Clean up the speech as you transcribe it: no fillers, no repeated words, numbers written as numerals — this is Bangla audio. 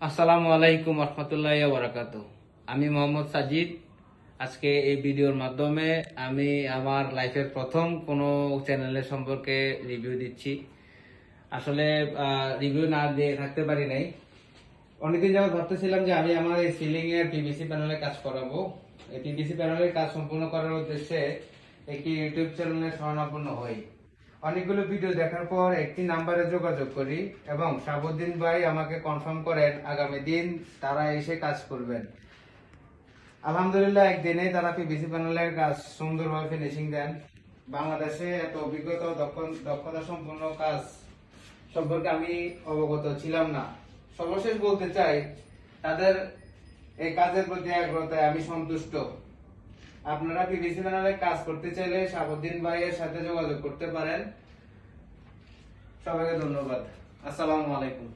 আসসালামু আলাইকুম রহমতুল্লাহি ওয়া বারাকাতুহু। আমি মোহাম্মদ সাজিদ। আজকে এই ভিডিওর মাধ্যমে আমি আমার লাইফের প্রথম কোনো চ্যানেলের সম্পর্কে রিভিউ দিচ্ছি। আসলে রিভিউ না দিয়ে থাকতে পারি নাই। অনেকদিন যাবত ভাবতেছিলাম যে আমি আমার এই সিলিং এর পিভিসি প্যানেলে কাজ করাবো। এই পিভিসি প্যানেলের কাজ সম্পূর্ণ করার উদ্দেশ্যে একটি ইউটিউব চ্যানেলে শরণাপন্ন হই। অনেকগুলো ভিডিও দেখার পর একটি নাম্বারে যোগাযোগ করি এবং শাহাবুদ্দিন ভাই আমাকে কনফার্ম করেন আগামী দিন তারা এসে কাজ করবেন। আলহামদুলিল্লাহ একদিনে তারা পিভিসি প্যানেলের কাজ সুন্দরভাবে ফিনিশিং দেন। বাংলাদেশে এত অভিজ্ঞতা ও দক্ষতা সম্পন্ন কাজ সম্পর্কে আমি অবগত ছিলাম না। সর্বশেষ বলতে চাই, তাদের এই কাজের প্রতি আগ্রহতায় আমি সন্তুষ্ট। আপনারা পিভিসি প্যানেলে কাজ করতে চাইলে শাহাবুদ্দিন ভাইয়ের সাথে যোগাযোগ করতে পারেন। সবাইকে ধন্যবাদ। আসসালামু আলাইকুম।